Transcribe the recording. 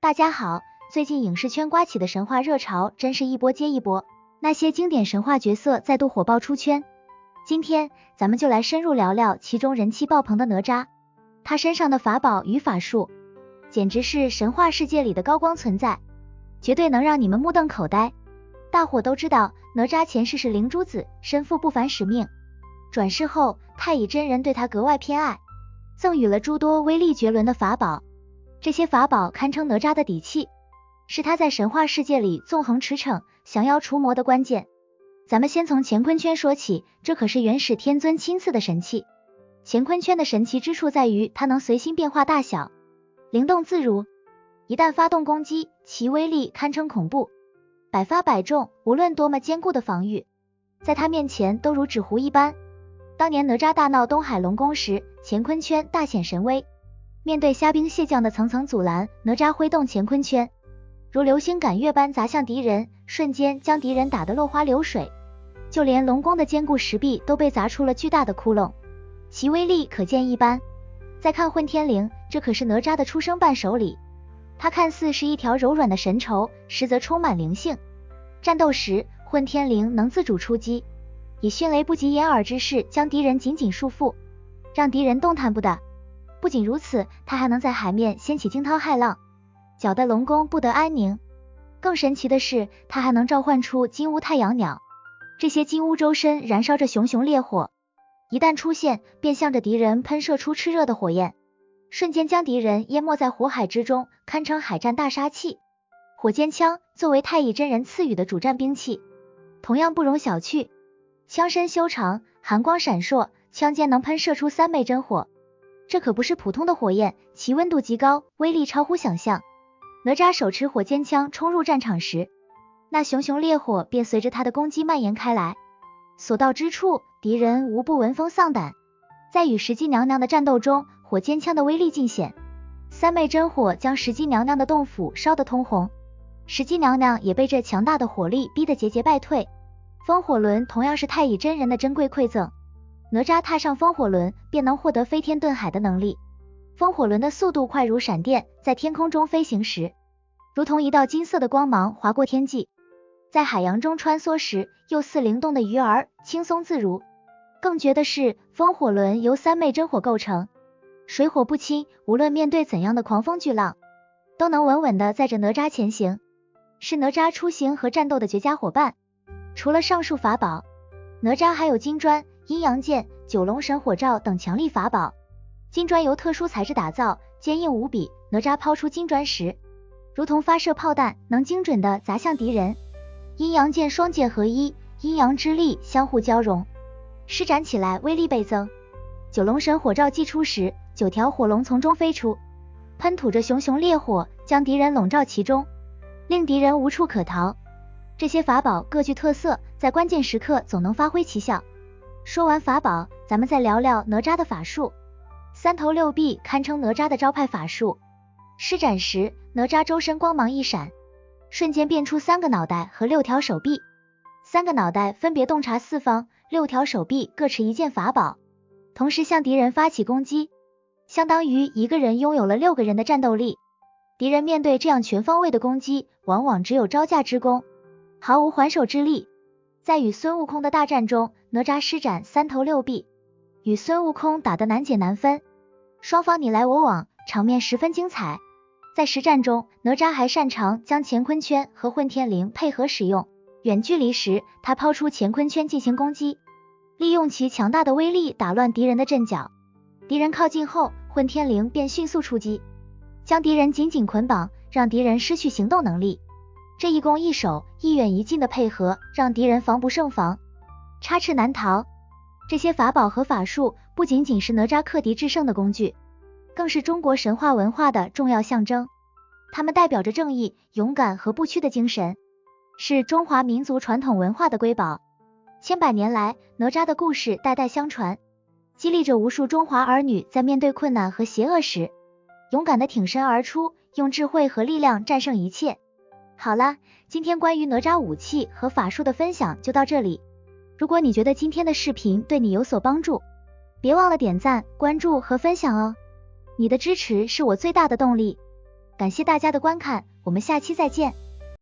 大家好，最近影视圈刮起的神话热潮真是一波接一波，那些经典神话角色再度火爆出圈。今天咱们就来深入聊聊其中人气爆棚的哪吒，他身上的法宝与法术，简直是神话世界里的高光存在，绝对能让你们目瞪口呆。大伙都知道哪吒前世是灵珠子，身负不凡使命，转世后太乙真人对他格外偏爱，赠予了诸多威力绝伦的法宝。这些法宝堪称哪吒的底气，是他在神话世界里纵横驰骋、降妖除魔的关键。咱们先从乾坤圈说起，这可是元始天尊亲赐的神器。乾坤圈的神奇之处在于它能随心变化大小，灵动自如，一旦发动攻击，其威力堪称恐怖，百发百中，无论多么坚固的防御，在他面前都如纸糊一般。当年哪吒大闹东海龙宫时，乾坤圈大显神威，面对虾兵蟹将的层层阻拦，哪吒挥动乾坤圈，如流星赶月般砸向敌人，瞬间将敌人打得落花流水，就连龙宫的坚固石壁都被砸出了巨大的窟窿，其威力可见一斑。再看混天绫，这可是哪吒的出生伴手礼，它看似是一条柔软的神绸，实则充满灵性。战斗时，混天绫能自主出击，以迅雷不及掩耳之势将敌人紧紧束缚，让敌人动弹不得。不仅如此，它还能在海面掀起惊涛骇浪，搅得龙宫不得安宁。更神奇的是，它还能召唤出金乌太阳鸟，这些金乌周身燃烧着熊熊烈火，一旦出现，便向着敌人喷射出炽热的火焰，瞬间将敌人淹没在火海之中，堪称海战大杀器。火尖枪作为太乙真人赐予的主战兵器，同样不容小觑。枪身修长，寒光闪烁，枪尖能喷射出3昧真火，这可不是普通的火焰，其温度极高，威力超乎想象。哪吒手持火尖枪冲入战场时，那熊熊烈火便随着他的攻击蔓延开来，所到之处，敌人无不闻风丧胆。在与石矶娘娘的战斗中，火尖枪的威力尽显，3昧真火将石矶娘娘的洞府烧得通红，石矶娘娘也被这强大的火力逼得节节败退。风火轮同样是太乙真人的珍贵馈赠，哪吒踏上风火轮便能获得飞天遁海的能力。风火轮的速度快如闪电，在天空中飞行时，如同一道金色的光芒划过天际，在海洋中穿梭时，又似灵动的鱼儿，轻松自如。更绝的是，风火轮由3昧真火构成，水火不侵，无论面对怎样的狂风巨浪，都能稳稳地载着哪吒前行，是哪吒出行和战斗的绝佳伙伴。除了上述法宝，哪吒还有金砖、阴阳剑、九龙神火罩等强力法宝。金砖由特殊材质打造，坚硬无比，哪吒抛出金砖时，如同发射炮弹，能精准地砸向敌人。阴阳剑双剑合一，阴阳之力相互交融，施展起来威力倍增。九龙神火罩祭出时，9条火龙从中飞出，喷吐着熊熊烈火，将敌人笼罩其中，令敌人无处可逃。这些法宝各具特色，在关键时刻总能发挥奇效。说完法宝，咱们再聊聊哪吒的法术。3头6臂堪称哪吒的招牌法术，施展时哪吒周身光芒一闪，瞬间变出3个脑袋和6条手臂，3个脑袋分别洞察四方，6条手臂各持一件法宝，同时向敌人发起攻击，相当于一个人拥有了6个人的战斗力。敌人面对这样全方位的攻击，往往只有招架之功，毫无还手之力。在与孙悟空的大战中，哪吒施展3头6臂，与孙悟空打得难解难分，双方你来我往，场面十分精彩。在实战中，哪吒还擅长将乾坤圈和混天绫配合使用，远距离时他抛出乾坤圈进行攻击，利用其强大的威力打乱敌人的阵脚，敌人靠近后，混天绫便迅速出击，将敌人紧紧捆绑，让敌人失去行动能力。这一攻一守，一远一近的配合，让敌人防不胜防，插翅难逃。这些法宝和法术不仅仅是哪吒克敌制胜的工具，更是中国神话文化的重要象征。它们代表着正义、勇敢和不屈的精神，是中华民族传统文化的瑰宝。千百年来，哪吒的故事代代相传，激励着无数中华儿女在面对困难和邪恶时，勇敢地挺身而出，用智慧和力量战胜一切。好了，今天关于哪吒武器和法术的分享就到这里。如果你觉得今天的视频对你有所帮助，别忘了点赞、关注和分享哦。你的支持是我最大的动力。感谢大家的观看，我们下期再见。